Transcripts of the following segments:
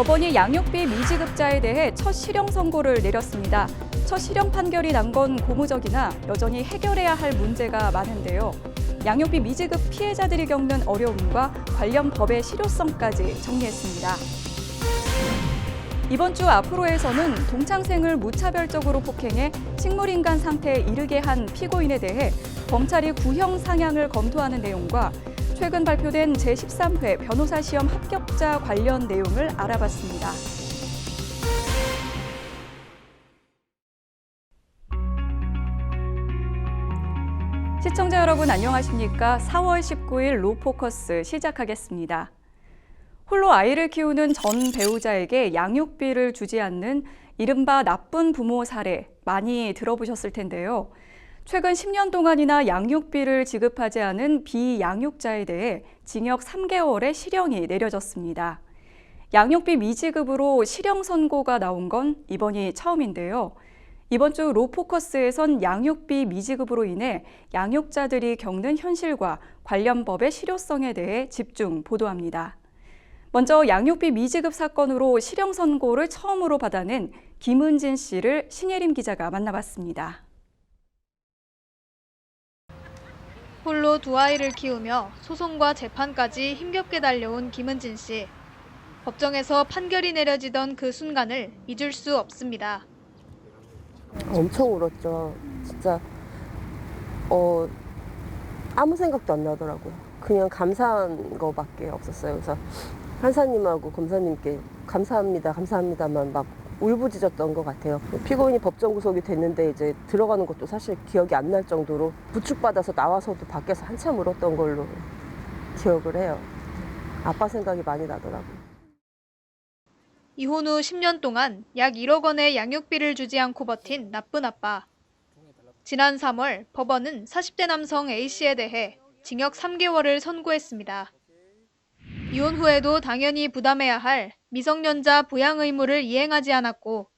법원이 양육비 미지급자에 대해 첫 실형 선고를 내렸습니다. 첫 실형 판결이 난 건 고무적이나 여전히 해결해야 할 문제가 많은데요. 양육비 미지급 피해자들이 겪는 어려움과 관련 법의 실효성까지 정리했습니다. 이번 주 앞으로에서는 동창생을 무차별적으로 폭행해 식물인간 상태에 이르게 한 피고인에 대해 검찰이 구형 상향을 검토하는 내용과 최근 발표된 제13회 변호사 시험 합격자 관련 내용을 알아봤습니다. 시청자 여러분 안녕하십니까? 4월 19일 로포커스 시작하겠습니다. 홀로 아이를 키우는 전 배우자에게 양육비를 주지 않는 이른바 나쁜 부모 사례 많이 들어보셨을 텐데요. 최근 10년 동안이나 양육비를 지급하지 않은 비양육자에 대해 징역 3개월의 실형이 내려졌습니다. 양육비 미지급으로 실형 선고가 나온 건 이번이 처음인데요. 이번 주 로포커스에선 양육비 미지급으로 인해 양육자들이 겪는 현실과 관련 법의 실효성에 대해 집중 보도합니다. 먼저 양육비 미지급 사건으로 실형 선고를 처음으로 받아낸 김은진 씨를 신예림 기자가 만나봤습니다. 홀로 두 아이를 키우며 소송과 재판까지 힘겹게 달려온 김은진 씨. 법정에서 판결이 내려지던 그 순간을 잊을 수 없습니다. 엄청 울었죠. 진짜 아무 생각도 안 나더라고요. 그냥 감사한 거밖에 없었어요. 그래서 판사님하고 검사님께 감사합니다, 감사합니다만 막 울부짖었던 것 같아요. 피고인이 법정 구속이 됐는데 이제 들어가는 것도 사실 기억이 안 날 정도로 부축받아서 나와서도 밖에서 한참 울었던 걸로 기억을 해요. 아빠 생각이 많이 나더라고요. 이혼 후 10년 동안 약 1억 원의 양육비를 주지 않고 버틴 나쁜 아빠. 지난 3월 법원은 40대 남성 A씨에 대해 징역 3개월을 선고했습니다. 이혼 후에도 당연히 부담해야 할 미성년자 부양 의무를 이행하지 않았고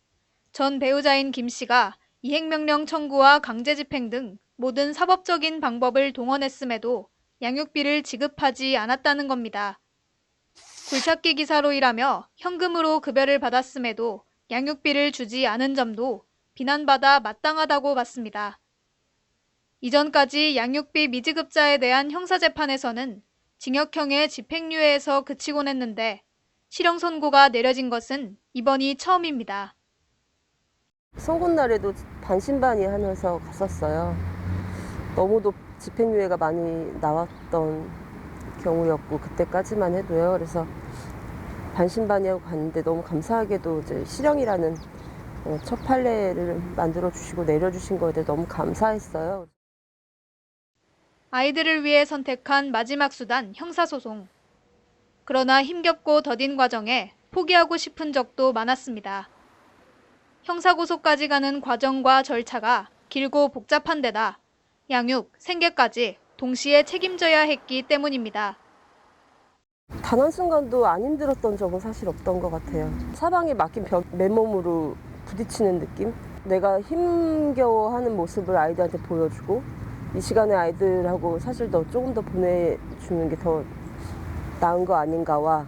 전 배우자인 김씨가 이행명령 청구와 강제집행 등 모든 사법적인 방법을 동원했음에도 양육비를 지급하지 않았다는 겁니다. 굴착기 기사로 일하며 현금으로 급여를 받았음에도 양육비를 주지 않은 점도 비난받아 마땅하다고 봤습니다. 이전까지 양육비 미지급자에 대한 형사재판에서는 징역형의 집행유예에서 그치곤 했는데 실형 선고가 내려진 것은 이번이 처음입니다. 선고날에도 반신반의하면서 갔었어요. 너무도 집행유예가 많이 나왔던 경우였고 그때까지만 해도요. 그래서 반신반의하고 갔는데 너무 감사하게도 이제 실형이라는 첫 판례를 만들어 주시고 내려주신 거에 대해 너무 감사했어요. 아이들을 위해 선택한 마지막 수단 형사소송. 그러나 힘겹고 더딘 과정에 포기하고 싶은 적도 많았습니다. 형사고소까지 가는 과정과 절차가 길고 복잡한 데다 양육, 생계까지 동시에 책임져야 했기 때문입니다. 단 한순간도 안 힘들었던 적은 사실 없던 것 같아요. 사방에 막힌 벽 맨몸으로 부딪히는 느낌? 내가 힘겨워하는 모습을 아이들한테 보여주고 이 시간에 아이들하고 사실 조금 더 보내주는 게 더 나은 거 아닌가와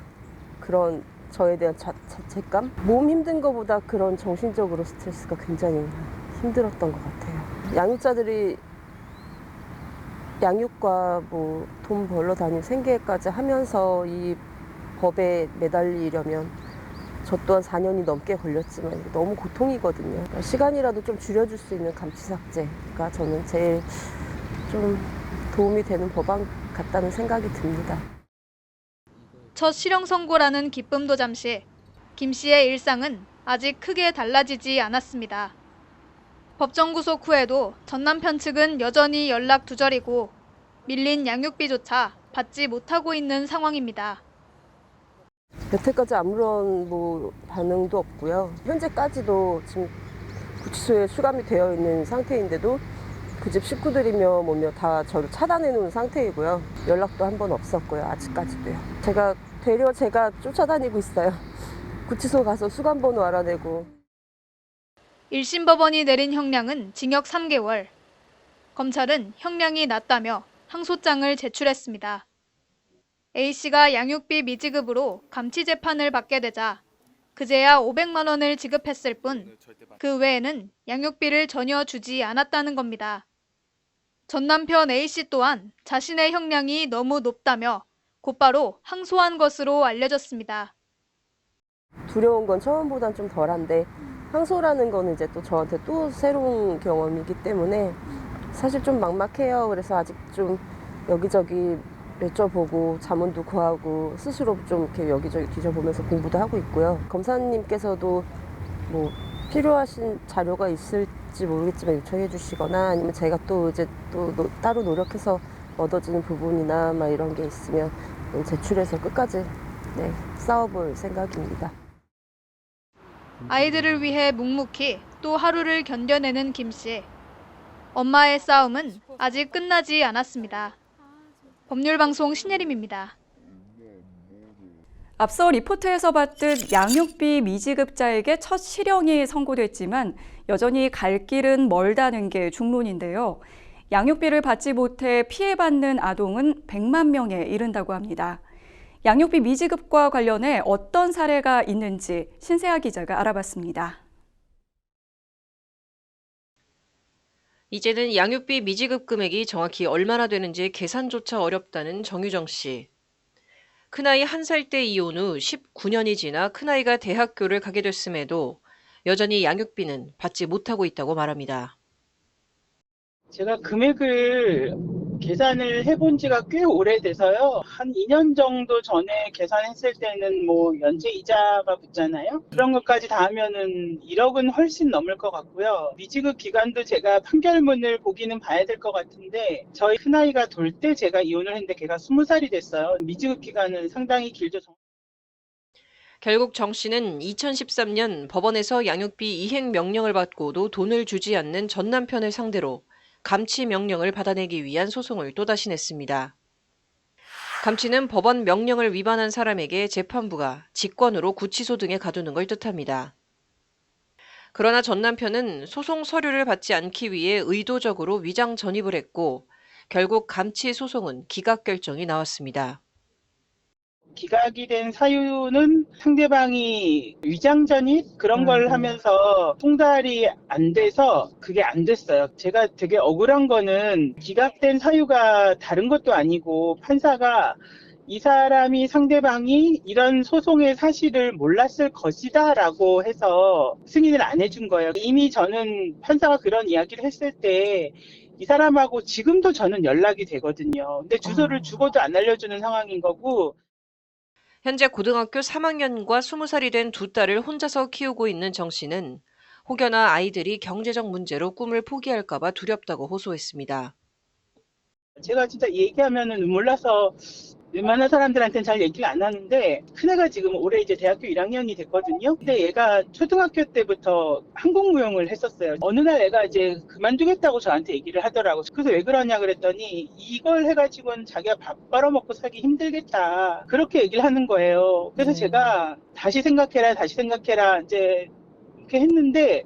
그런 저에 대한 자책감? 몸 힘든 것보다 그런 정신적으로 스트레스가 굉장히 힘들었던 것 같아요. 양육자들이 양육과 뭐 돈 벌러 다니는 생계까지 하면서 이 법에 매달리려면 저 또한 4년이 넘게 걸렸지만 너무 고통이거든요. 그러니까 시간이라도 좀 줄여줄 수 있는 감치삭제가 저는 제일 좀 도움이 되는 법안 같다는 생각이 듭니다. 첫 실형 선고라는 기쁨도 잠시 김 씨의 일상은 아직 크게 달라지지 않았습니다. 법정 구속 후에도 전 남편 측은 여전히 연락 두절이고 밀린 양육비조차 받지 못하고 있는 상황입니다. 여태까지 아무런 반응도 없고요. 현재까지도 지금 구치소에 수감이 되어 있는 상태인데도 그 집 식구들이며 뭐며 다 저를 차단해 놓은 상태이고요. 연락도 한 번 없었고요. 아직까지도요. 제가 쫓아다니고 있어요. 구치소 가서 수감번호 알아내고. 1심 법원이 내린 형량은 징역 3개월. 검찰은 형량이 낮다며 항소장을 제출했습니다. A씨가 양육비 미지급으로 감치 재판을 받게 되자 그제야 500만 원을 지급했을 뿐 그 외에는 양육비를 전혀 주지 않았다는 겁니다. 전 남편 A씨 또한 자신의 형량이 너무 높다며 곧바로 항소한 것으로 알려졌습니다. 두려운 건 처음보단 좀 덜한데 항소라는 거는 이제 또 저한테 또 새로운 경험이기 때문에 사실 좀 막막해요. 그래서 아직 좀 여기저기 여쭤보고 자문도 구하고 스스로 좀 이렇게 여기저기 뒤져보면서 공부도 하고 있고요. 검사님께서도 뭐 필요하신 자료가 있을지 모르겠지만 요청해 주시거나 아니면 제가 또 이제 또 따로 노력해서 얻어지는 부분이나 막 이런 게 있으면 제출해서 끝까지 싸워볼 생각입니다. 아이들을 위해 묵묵히 또 하루를 견뎌내는 김 씨. 엄마의 싸움은 아직 끝나지 않았습니다. 법률방송 신예림입니다. 앞서 리포트에서 봤듯 양육비 미지급자에게 첫 실형이 선고됐지만 여전히 갈 길은 멀다는 게 중론인데요. 양육비를 받지 못해 피해받는 아동은 100만 명에 이른다고 합니다. 양육비 미지급과 관련해 어떤 사례가 있는지 신세아 기자가 알아봤습니다. 이제는 양육비 미지급 금액이 정확히 얼마나 되는지 계산조차 어렵다는 정유정 씨. 큰아이 1살 때 이혼 후 19년이 지나 큰아이가 대학교를 가게 됐음에도 여전히 양육비는 받지 못하고 있다고 말합니다. 제가 금액을 계산을 해본 지가 꽤 오래돼서요. 한 2년 정도 전에 계산했을 때는 뭐 연체 이자가 붙잖아요. 그런 것까지 다 하면은 1억은 훨씬 넘을 것 같고요. 미지급 기간도 제가 판결문을 보기는 봐야 될 것 같은데 저희 큰아이가 돌 때 제가 이혼을 했는데 걔가 20살이 됐어요. 미지급 기간은 상당히 길죠. 결국 정 씨는 2013년 법원에서 양육비 이행 명령을 받고도 돈을 주지 않는 전 남편을 상대로 감치 명령을 받아내기 위한 소송을 또다시 냈습니다. 감치는 법원 명령을 위반한 사람에게 재판부가 직권으로 구치소 등에 가두는 걸 뜻합니다. 그러나 전 남편은 소송 서류를 받지 않기 위해 의도적으로 위장 전입을 했고 결국 감치 소송은 기각 결정이 나왔습니다. 기각이 된 사유는 상대방이 위장전입 그런 걸 하면서 송달이 안 돼서 그게 안 됐어요. 제가 되게 억울한 거는 기각된 사유가 다른 것도 아니고 판사가 이 사람이 상대방이 이런 소송의 사실을 몰랐을 것이다 라고 해서 승인을 안 해준 거예요. 이미 저는 판사가 그런 이야기를 했을 때 이 사람하고 지금도 저는 연락이 되거든요. 근데 주소를 주고도 안 알려주는 상황인 거고 현재 고등학교 3학년과 20살이 된 두 딸을 혼자서 키우고 있는 정 씨는 혹여나 아이들이 경제적 문제로 꿈을 포기할까 봐 두렵다고 호소했습니다. 제가 진짜 얘기하면은 눈물 나서 웬만한 사람들한테는 잘 얘기를 안 하는데 큰애가 지금 올해 이제 대학교 1학년이 됐거든요. 근데 얘가 초등학교 때부터 한국무용을 했었어요. 어느 날 애가 이제 그만두겠다고 저한테 얘기를 하더라고. 그래서 왜 그러냐 그랬더니 이걸 해가지고는 자기가 밥 벌어먹고 살기 힘들겠다. 그렇게 얘기를 하는 거예요. 그래서 제가 다시 생각해라 이제 이렇게 했는데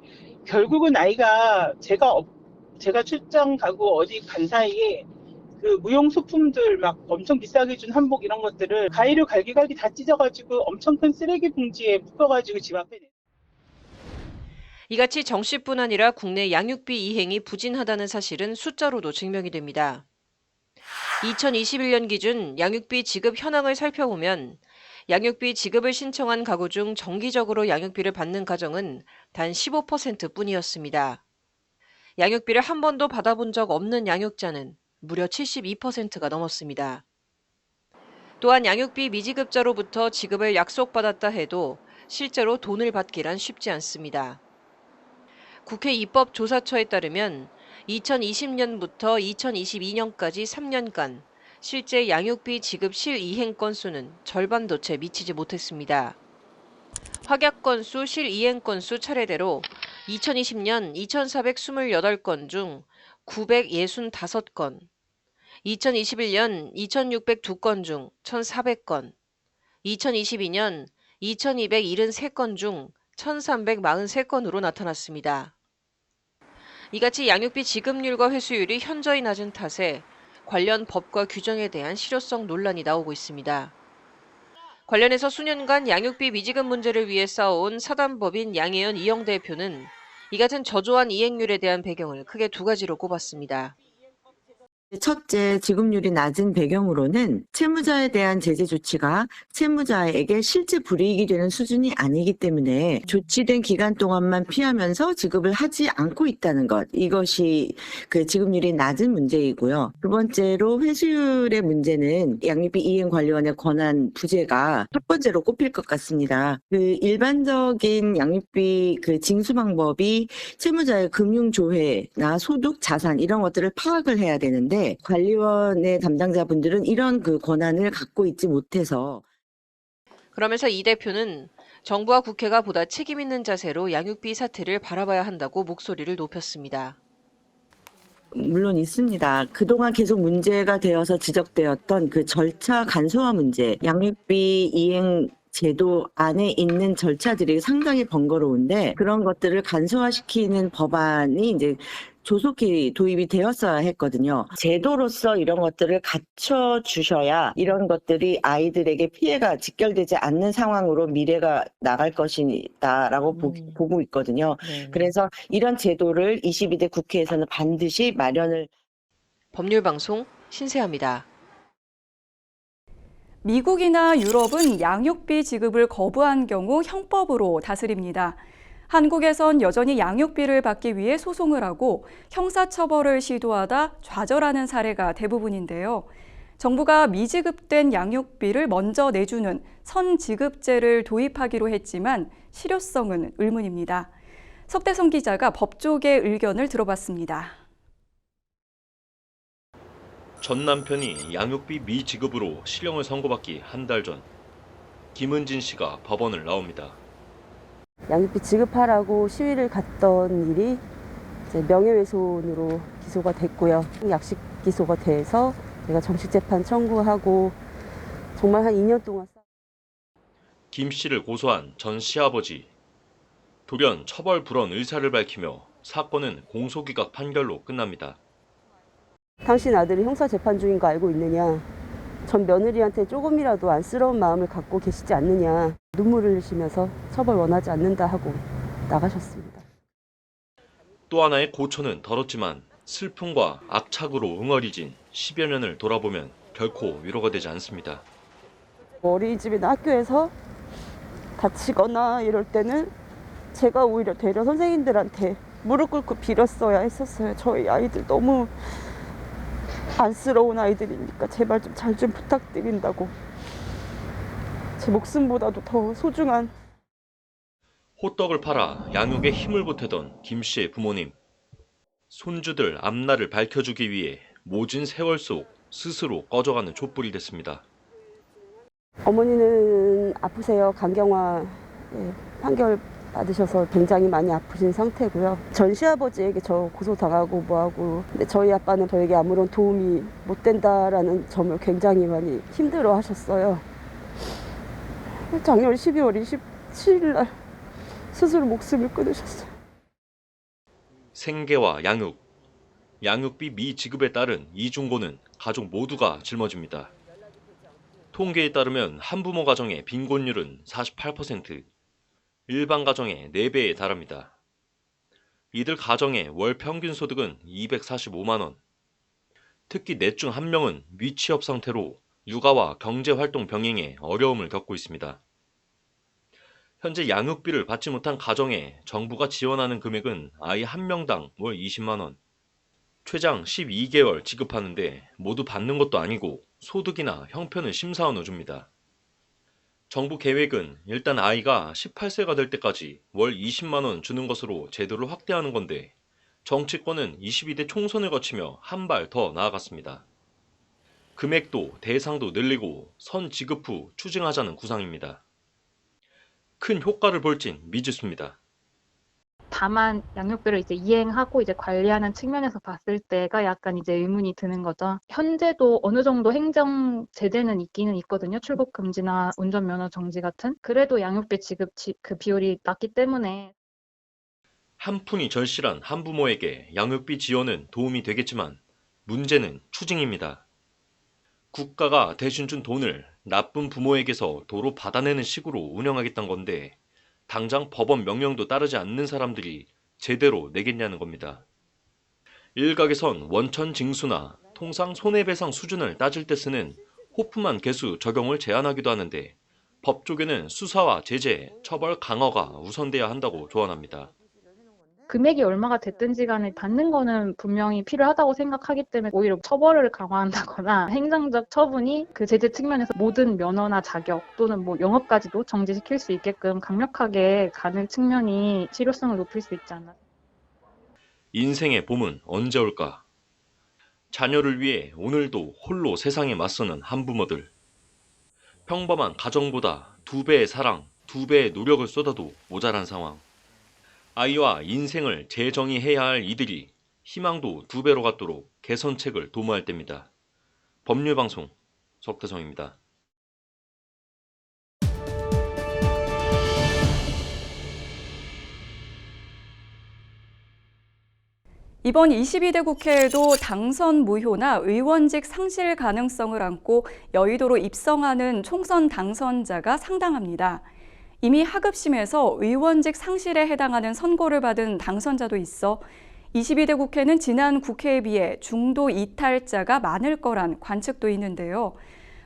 결국은 아이가 제가 출장 가고 어디 간 사이에 그 무용 소품들 막 엄청 비싸게 준 한복 이런 것들을 가위로 갈기갈기 다 찢어가지고 엄청 큰 쓰레기 봉지에 묶어가지고 집 앞에 이같이 정 씨뿐 아니라 국내 양육비 이행이 부진하다는 사실은 숫자로도 증명이 됩니다. 2021년 기준 양육비 지급 현황을 살펴보면 양육비 지급을 신청한 가구 중 정기적으로 양육비를 받는 가정은 단 15%뿐이었습니다. 양육비를 한 번도 받아본 적 없는 양육자는 무려 72%가 넘었습니다. 또한 양육비 미지급자로부터 지급을 약속받았다 해도 실제로 돈을 받기란 쉽지 않습니다. 국회 입법조사처에 따르면 2020년부터 2022년까지 3년간 실제 양육비 지급 실이행 건수는 절반도 채 미치지 못했습니다. 확약 건수, 실이행 건수 차례대로 2020년 2,428건 중 965건, 2021년 2,602건 중 1,400건, 2022년 2,273건 중 1,343건으로 나타났습니다. 이같이 양육비 지급률과 회수율이 현저히 낮은 탓에 관련 법과 규정에 대한 실효성 논란이 나오고 있습니다. 관련해서 수년간 양육비 미지급 문제를 위해 싸워온 사단법인 양혜연 이영 대표는 이 같은 저조한 이행률에 대한 배경을 크게 두 가지로 꼽았습니다. 첫째, 지급률이 낮은 배경으로는 채무자에 대한 제재 조치가 채무자에게 실제 불이익이 되는 수준이 아니기 때문에 조치된 기간 동안만 피하면서 지급을 하지 않고 있다는 것. 이것이 그 지급률이 낮은 문제이고요. 두 번째로 회수율의 문제는 양육비 이행관리원의 권한 부재가 첫 번째로 꼽힐 것 같습니다. 그 일반적인 양육비 그 징수 방법이 채무자의 금융조회나 소득, 자산 이런 것들을 파악을 해야 되는데 관리원의 담당자분들은 이런 그 권한을 갖고 있지 못해서 그러면서 이 대표는 정부와 국회가 보다 책임 있는 자세로 양육비 사태를 바라봐야 한다고 목소리를 높였습니다. 물론 있습니다. 그동안 계속 문제가 되어서 지적되었던 그 절차 간소화 문제, 양육비 이행 제도 안에 있는 절차들이 상당히 번거로운데 그런 것들을 간소화시키는 법안이 이제 조속히 도입이 되었어야 했거든요. 제도로서 이런 것들을 갖춰주셔야 이런 것들이 아이들에게 피해가 직결되지 않는 상황으로 미래가 나갈 것이다라고 보고 있거든요. 그래서 이런 제도를 22대 국회에서는 반드시 마련을. 법률방송 신세아입니다. 미국이나 유럽은 양육비 지급을 거부한 경우 형법으로 다스립니다. 한국에선 여전히 양육비를 받기 위해 소송을 하고 형사처벌을 시도하다 좌절하는 사례가 대부분인데요. 정부가 미지급된 양육비를 먼저 내주는 선지급제를 도입하기로 했지만 실효성은 의문입니다. 석대성 기자가 법조계 의견을 들어봤습니다. 전 남편이 양육비 미지급으로 실형을 선고받기 한 달 전, 김은진 씨가 법원을 나옵니다. 양육비 지급하라고 시위를 갔던 일이 이제 명예훼손으로 기소가 됐고요. 약식 기소가 돼서 제가 정식 재판 청구하고 정말 한 2년 동안 김 씨를 고소한 전 시아버지. 돌연 처벌 불원 의사를 밝히며 사건은 공소기각 판결로 끝납니다. 당신 아들이 형사 재판 중인 거 알고 있느냐? 전 며느리한테 조금이라도 안쓰러운 마음을 갖고 계시지 않느냐? 눈물을 흘리시면서 처벌 원하지 않는다 하고 나가셨습니다. 또 하나의 고초는 덜었지만 슬픔과 악착으로 응어리진 10여 년을 돌아보면 결코 위로가 되지 않습니다. 어린이집이나 학교에서 다치거나 이럴 때는 제가 오히려 되려 선생님들한테 무릎 꿇고 빌었어야 했었어요. 저희 아이들 너무 안쓰러운 아이들이니까 제발 좀 잘 좀 부탁드린다고. 제 목숨보다도 더 소중한. 호떡을 팔아 양육에 힘을 보태던 김 씨의 부모님. 손주들 앞날을 밝혀주기 위해 모진 세월 속 스스로 꺼져가는 촛불이 됐습니다. 어머니는 아프세요. 간경화 판결 받으셔서 굉장히 많이 아프신 상태고요. 전 시아버지에게 저 고소당하고 뭐하고 근데 저희 아빠는 저에게 아무런 도움이 못 된다라는 점을 굉장히 많이 힘들어 하셨어요. 작년 12월 27일 날 스스로 목숨을 끊으셨어요. 생계와 양육, 양육비 미지급에 따른 이중고는 가족 모두가 짊어집니다. 통계에 따르면 한부모 가정의 빈곤율은 48%, 일반 가정의 4배에 달합니다. 이들 가정의 월 평균 소득은 245만 원. 특히 넷 중 1명은 미취업 상태로 육아와 경제활동 병행에 어려움을 겪고 있습니다. 현재 양육비를 받지 못한 가정에 정부가 지원하는 금액은 아이 1명당 월 20만 원. 최장 12개월 지급하는데 모두 받는 것도 아니고 소득이나 형편을 심사하는 줍니다. 정부 계획은 일단 아이가 18세가 될 때까지 월 20만 원 주는 것으로 제도를 확대하는 건데 정치권은 22대 총선을 거치며 한 발 더 나아갔습니다. 금액도 대상도 늘리고 선 지급 후 추징하자는 구상입니다. 큰 효과를 볼진 미지수입니다. 다만 양육비를 이제 이행하고 이제 관리하는 측면에서 봤을 때가 약간 이제 의문이 드는 거죠. 현재도 어느 정도 행정 제재는 있기는 있거든요. 출국 금지나 운전면허 정지 같은. 그래도 양육비 지급 그 비율이 낮기 때문에 한 푼이 절실한 한부모에게 양육비 지원은 도움이 되겠지만 문제는 추징입니다. 국가가 대신 준 돈을 나쁜 부모에게서 도로 받아내는 식으로 운영하겠다는 건데 당장 법원 명령도 따르지 않는 사람들이 제대로 내겠냐는 겁니다. 일각에선 원천 징수나 통상 손해배상 수준을 따질 때 쓰는 호프만 계수 적용을 제안하기도 하는데 법 쪽에는 수사와 제재, 처벌 강화가 우선돼야 한다고 조언합니다. 금액이 얼마가 됐든지 간에 받는 거는 분명히 필요하다고 생각하기 때문에 오히려 처벌을 강화한다거나 행정적 처분이 그 제재 측면에서 모든 면허나 자격 또는 뭐 영업까지도 정지시킬 수 있게끔 강력하게 가는 측면이 실효성을 높일 수 있지 않나. 인생의 봄은 언제 올까? 자녀를 위해 오늘도 홀로 세상에 맞서는 한부모들. 평범한 가정보다 2배의 사랑, 2배의 노력을 쏟아도 모자란 상황. 아이와 인생을 재정의해야 할 이들이 희망도 2배로 갖도록 개선책을 도모할 때입니다. 법률방송 석대성입니다. 이번 22대 국회에도 당선 무효나 의원직 상실 가능성을 안고 여의도로 입성하는 총선 당선자가 상당합니다. 이미 하급심에서 의원직 상실에 해당하는 선고를 받은 당선자도 있어 22대 국회는 지난 국회에 비해 중도 이탈자가 많을 거란 관측도 있는데요.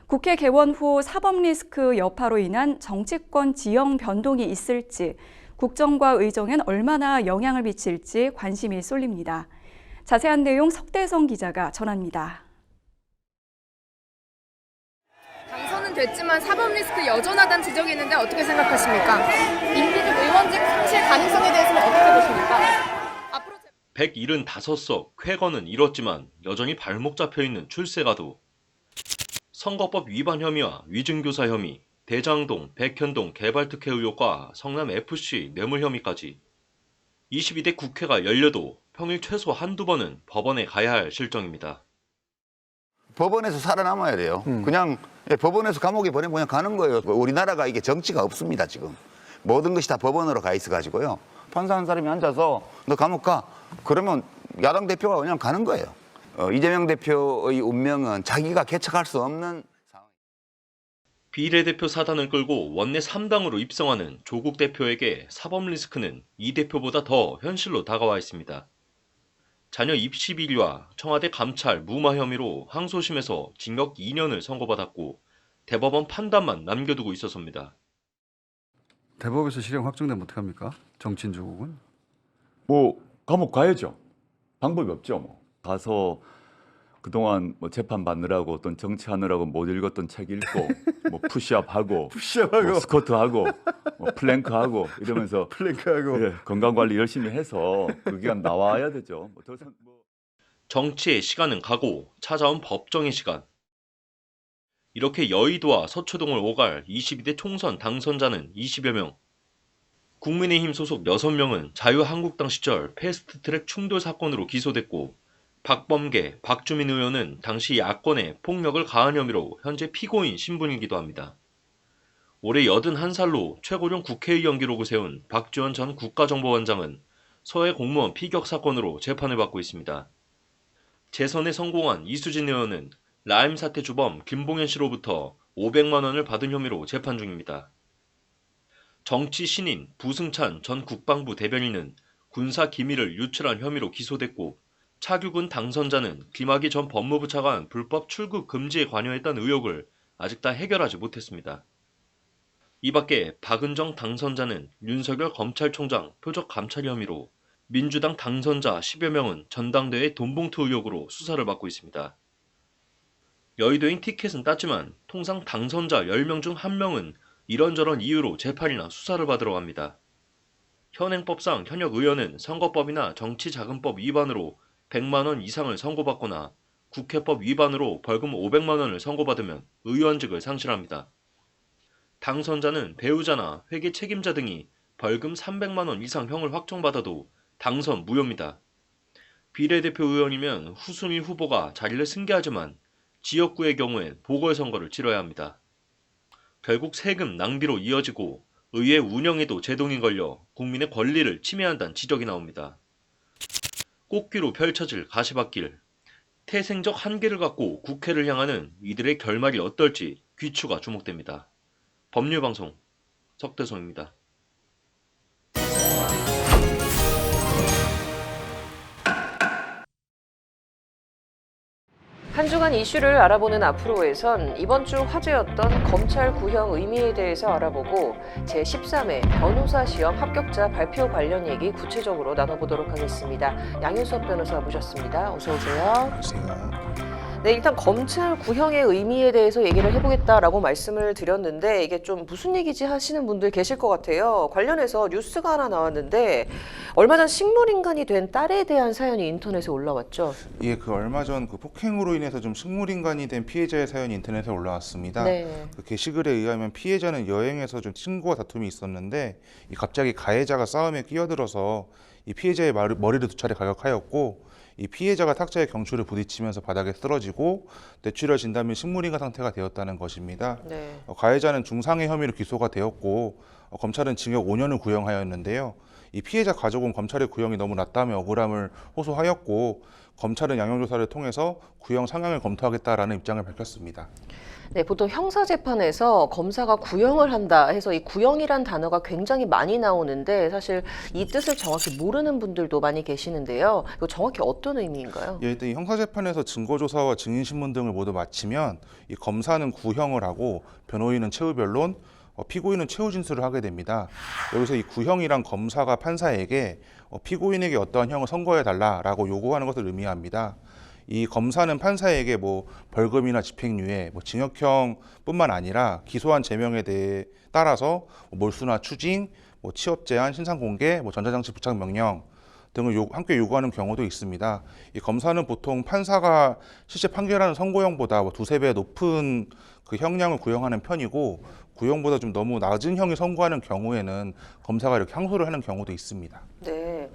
국회 개원 후 사법 리스크 여파로 인한 정치권 지형 변동이 있을지, 국정과 의정엔 얼마나 영향을 미칠지 관심이 쏠립니다. 자세한 내용 석대성 기자가 전합니다. 당선은 됐지만 사법 리스크 여전하다는 지적이 있는데 어떻게 생각하십니까? 임기직 의원직 상실 가능성에 대해서는 어떻게 보십니까? 앞으로 175석 쾌거는 이뤘지만 여전히 발목 잡혀있는 출세가도, 선거법 위반 혐의와 위증교사 혐의, 대장동, 백현동 개발특혜 의혹과 성남FC 뇌물 혐의까지 22대 국회가 열려도 평일 최소 한두 번은 법원에 가야 할 실정입니다. 법원에서 살아남아야 돼요. 그냥 법원에서 감옥에 보내면 그냥 가는 거예요. 우리나라가 이게 정치가 없습니다, 지금. 모든 것이 다 법원으로 가 있어가지고요. 판사 한 사람이 앉아서 너 감옥 가. 그러면 야당 대표가 그냥 가는 거예요. 이재명 대표의 운명은 자기가 개척할 수 없는 상황. 비례대표 사단을 끌고 원내 3당으로 입성하는 조국 대표에게 사법 리스크는 이 대표보다 더 현실로 다가와 있습니다. 자녀 입시 비리와 청와대 감찰 무마 혐의로 항소심에서 징역 2년을 선고받았고 대법원 판단만 남겨두고 있어서입니다. 대법에서 실형 확정되면 어떡합니까? 정치인 조국은? 뭐 감옥 가야죠. 방법이 없죠. 뭐 가서 그동안 뭐 재판 받느라고 어떤 정치하느라고 못 읽었던 책 읽고 뭐 푸시업하고 뭐 스쿼트하고 뭐 플랭크하고 이러면서 플랭크하고 예, 건강 관리 열심히 해서 그 기간 나와야 되죠. 뭐 더 이상 정치의 시간은 가고 찾아온 법정의 시간. 이렇게 여의도와 서초동을 오갈 22대 총선 당선자는 20여 명. 국민의힘 소속 6명은 자유한국당 시절 패스트트랙 충돌 사건으로 기소됐고 박범계, 박주민 의원은 당시 야권에 폭력을 가한 혐의로 현재 피고인 신분이기도 합니다. 올해 81살로 최고령 국회의원 기록을 세운 박지원 전 국가정보원장은 서해 공무원 피격 사건으로 재판을 받고 있습니다. 재선에 성공한 이수진 의원은 라임 사태 주범 김봉현 씨로부터 500만 원을 받은 혐의로 재판 중입니다. 정치 신인 부승찬 전 국방부 대변인은 군사 기밀을 유출한 혐의로 기소됐고 차규근 당선자는 김학의 전 법무부 차관 불법 출국 금지에 관여했다는 의혹을 아직 다 해결하지 못했습니다. 이 밖에 박은정 당선자는 윤석열 검찰총장 표적 감찰 혐의로 민주당 당선자 10여 명은 전당대회 돈봉투 의혹으로 수사를 받고 있습니다. 여의도행 티켓은 땄지만 통상 당선자 10명 중 1명은 이런저런 이유로 재판이나 수사를 받으러 갑니다. 현행법상 현역 의원은 선거법이나 정치자금법 위반으로 100만 원 이상을 선고받거나 국회법 위반으로 벌금 500만 원을 선고받으면 의원직을 상실합니다. 당선자는 배우자나 회계 책임자 등이 벌금 300만 원 이상 형을 확정받아도 당선 무효입니다. 비례대표 의원이면 후순위 후보가 자리를 승계하지만 지역구의 경우엔 보궐선거를 치러야 합니다. 결국 세금 낭비로 이어지고 의회 운영에도 제동이 걸려 국민의 권리를 침해한다는 지적이 나옵니다. 꽃귀로 펼쳐질 가시밭길, 태생적 한계를 갖고 국회를 향하는 이들의 결말이 어떨지 귀추가 주목됩니다. 법률방송 석대성입니다. 한 주간 이슈를 알아보는 앞으로에선 이번 주 화제였던 검찰 구형 의미에 대해서 알아보고 제13회 변호사 시험 합격자 발표 관련 얘기 구체적으로 나눠보도록 하겠습니다. 양윤석 변호사 모셨습니다. 어서 오세요. 안녕하세요. 네, 일단 검찰 구형의 의미에 대해서 얘기를 해보겠다라고 말씀을 드렸는데 이게 좀 무슨 얘기지 하시는 분들 계실 것 같아요. 관련해서 뉴스가 하나 나왔는데 얼마 전 식물인간이 된 딸에 대한 사연이 인터넷에 올라왔죠. 예, 그 얼마 전 그 폭행으로 인해서 좀 식물인간이 된 피해자의 사연이 인터넷에 올라왔습니다. 네. 그 게시글에 의하면 피해자는 여행에서 좀 친구와 다툼이 있었는데 갑자기 가해자가 싸움에 끼어들어서 이 피해자의 머리를 2차례 가격하였고 이 피해자가 탁자에 경추를 부딪히면서 바닥에 쓰러지고 뇌출혈 진단 및 식물인간 상태가 되었다는 것입니다. 네. 가해자는 중상해 혐의로 기소가 되었고 검찰은 징역 5년을 구형하였는데요. 이 피해자 가족은 검찰의 구형이 너무 낮다며 억울함을 호소하였고 검찰은 양형조사를 통해서 구형 상향을 검토하겠다라는 입장을 밝혔습니다. 네, 보통 형사재판에서 검사가 구형을 한다 해서 이 구형이란 단어가 굉장히 많이 나오는데 사실 이 뜻을 정확히 모르는 분들도 많이 계시는데요. 이거 정확히 어떤 의미인가요? 예, 일단 이 형사재판에서 증거조사와 증인신문 등을 모두 마치면 이 검사는 구형을 하고 변호인은 최후변론, 피고인은 최후 진술을 하게 됩니다. 여기서 이 구형이란 검사가 판사에게 피고인에게 어떠한 형을 선고해달라라고 요구하는 것을 의미합니다. 이 검사는 판사에게 벌금이나 집행유예, 징역형뿐만 아니라 기소한 제명에 대해 따라서 몰수나 추징, 취업 제한, 신상 공개, 전자장치 부착 명령 등을 함께 요구하는 경우도 있습니다. 이 검사는 보통 판사가 실제 판결하는 선고형보다 2~3배 높은 그 형량을 구형하는 편이고 구형보다 좀 너무 낮은 형이 선고하는 경우에는 검사가 이렇게 항소를 하는 경우도 있습니다. 네.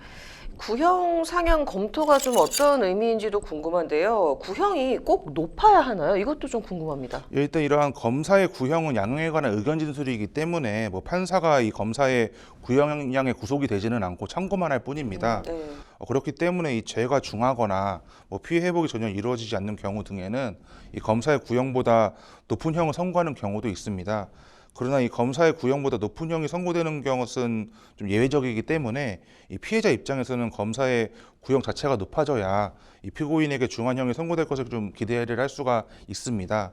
구형 상향 검토가 좀 어떤 의미인지도 궁금한데요. 구형이 꼭 높아야 하나요? 이것도 좀 궁금합니다. 예, 일단 이러한 검사의 구형은 양형에 관한 의견 진술이기 때문에 판사가 이 검사의 구형량에 구속이 되지는 않고 참고만 할 뿐입니다. 네. 그렇기 때문에 이 죄가 중하거나 피해 회복이 전혀 이루어지지 않는 경우 등에는 이 검사의 구형보다 높은 형을 선고하는 경우도 있습니다. 그러나 이 검사의 구형보다 높은 형이 선고되는 것은 좀 예외적이기 때문에 이 피해자 입장에서는 검사의 구형 자체가 높아져야 이 피고인에게 중한 형이 선고될 것을 좀 기대를 할 수가 있습니다.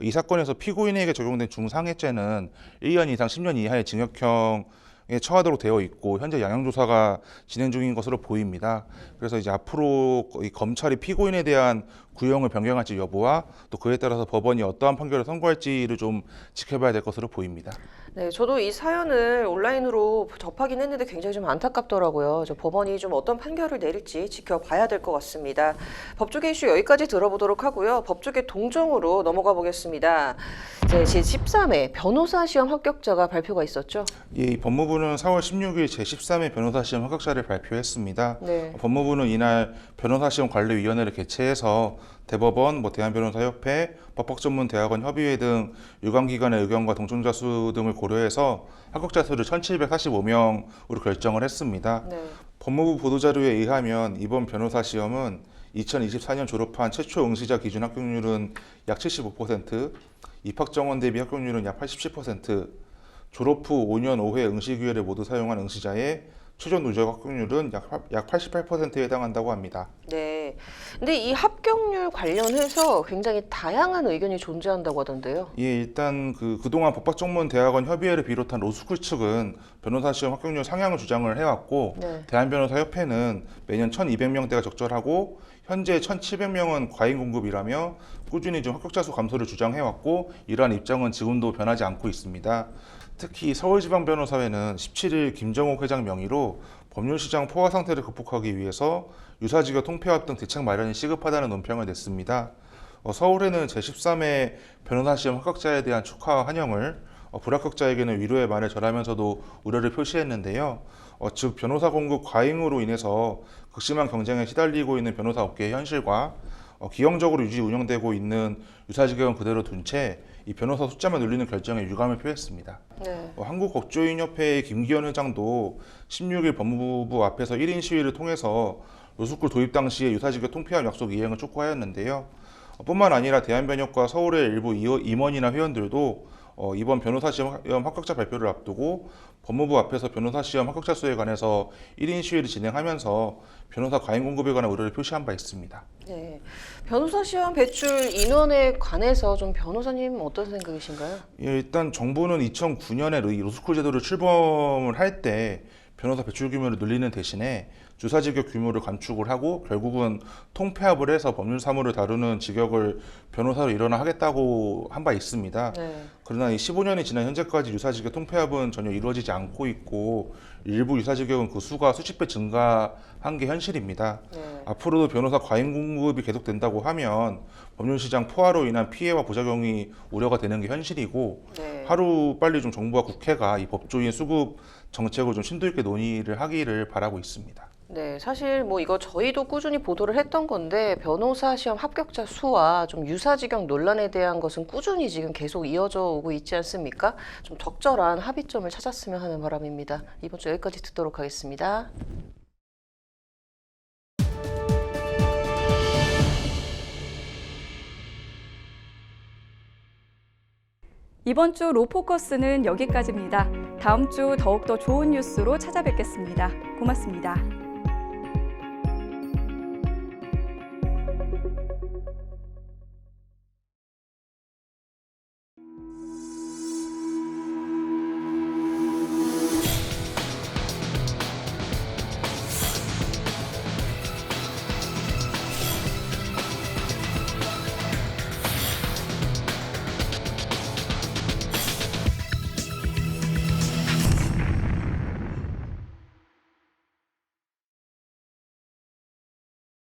이 사건에서 피고인에게 적용된 중상해죄는 1년 이상 10년 이하의 징역형에 처하도록 되어 있고 현재 양형조사가 진행 중인 것으로 보입니다. 그래서 이제 앞으로 이 검찰이 피고인에 대한 구형을 변경할지 여부와 또 그에 따라서 법원이 어떠한 판결을 선고할지를 좀 지켜봐야 될 것으로 보입니다. 네, 저도 이 사연을 온라인으로 접하긴 했는데 굉장히 좀 안타깝더라고요. 법원이 좀 어떤 판결을 내릴지 지켜봐야 될 것 같습니다. 법조계 이슈 여기까지 들어보도록 하고요. 법조계 동정으로 넘어가 보겠습니다. 제13회 변호사 시험 합격자가 발표가 있었죠? 예, 이 법무부는 4월 16일 제13회 변호사 시험 합격자를 발표했습니다. 네. 법무부는 이날 변호사 시험 관리위원회를 개최해서 대법원, 대한변호사협회, 법학전문대학원 협의회 등 유관기관의 의견과 동정자 수 등을 고려해서 합격자 수를 1,745명으로 결정을 했습니다. 네. 법무부 보도자료에 의하면 이번 변호사 시험은 2024년 졸업한 최초 응시자 기준 합격률은 약 75%, 입학 정원 대비 합격률은 약 87%, 졸업 후 5년 5회 응시 기회를 모두 사용한 응시자의 최저 누적 합격률은 약 88%에 해당한다고 합니다. 네. 근데 이 합격률 관련해서 굉장히 다양한 의견이 존재한다고 하던데요. 예, 일단 그동안 법학전문대학원 협의회를 비롯한 로스쿨 측은 변호사 시험 합격률 상향을 주장을 해왔고 네. 대한변호사협회는 매년 1,200명대가 적절하고 현재 1,700명은 과잉 공급이라며 꾸준히 좀 합격자 수 감소를 주장해왔고 이러한 입장은 지금도 변하지 않고 있습니다. 특히 서울지방변호사회는 17일 김정옥 회장 명의로 법률시장 포화 상태를 극복하기 위해서 유사직역 통폐합 등 대책 마련이 시급하다는 논평을 냈습니다. 서울에는 제13회 변호사 시험 합격자에 대한 축하와 환영을, 불합격자에게는 위로의 말을 전하면서도 우려를 표시했는데요. 즉 변호사 공급 과잉으로 인해서 극심한 경쟁에 시달리고 있는 변호사 업계의 현실과 기형적으로 유지 운영되고 있는 유사직역은 그대로 둔 채 이 변호사 숫자만 늘리는 결정에 유감을 표했습니다. 네. 한국법조인협회의 김기현 회장도 16일 법무부 앞에서 1인 시위를 통해서 로스쿨 도입 당시에 유사직역 통폐합 약속 이행을 촉구하였는데요. 뿐만 아니라 대한변협과 서울의 일부 임원이나 회원들도 이번 변호사 시험 합격자 발표를 앞두고 법무부 앞에서 변호사 시험 합격자 수에 관해서 1인 시위를 진행하면서 변호사 과잉 공급에 관한 우려를 표시한 바 있습니다. 네, 변호사 시험 배출 인원에 관해서 좀 변호사님 어떤 생각이신가요? 예, 일단 정부는 2009년에 로스쿨 제도를 출범을 할 때 변호사 배출 규모를 늘리는 대신에 주사 직역 규모를 감축을 하고 결국은 통폐합을 해서 법률 사무를 다루는 직역을 변호사로 일원화하겠다고 한 바 있습니다. 네. 그러나 이 15년이 지난 현재까지 유사 직역 통폐합은 전혀 이루어지지 않고 있고 일부 유사 직역은 그 수가 수십 배 증가한 게 현실입니다. 네. 앞으로도 변호사 과잉 공급이 계속된다고 하면 법률시장 포화로 인한 피해와 부작용이 우려가 되는 게 현실이고 네. 하루 빨리 좀 정부와 국회가 이 법조인 수급 정책을 좀 심도 있게 논의를 하기를 바라고 있습니다. 네, 사실 뭐 이거 저희도 꾸준히 보도를 했던 건데 변호사 시험 합격자 수와 좀 유사직역 논란에 대한 것은 꾸준히 지금 계속 이어져 오고 있지 않습니까? 좀 적절한 합의점을 찾았으면 하는 바람입니다. 이번 주 여기까지 듣도록 하겠습니다. 이번 주 로포커스는 여기까지입니다. 다음 주 더욱더 좋은 뉴스로 찾아뵙겠습니다. 고맙습니다.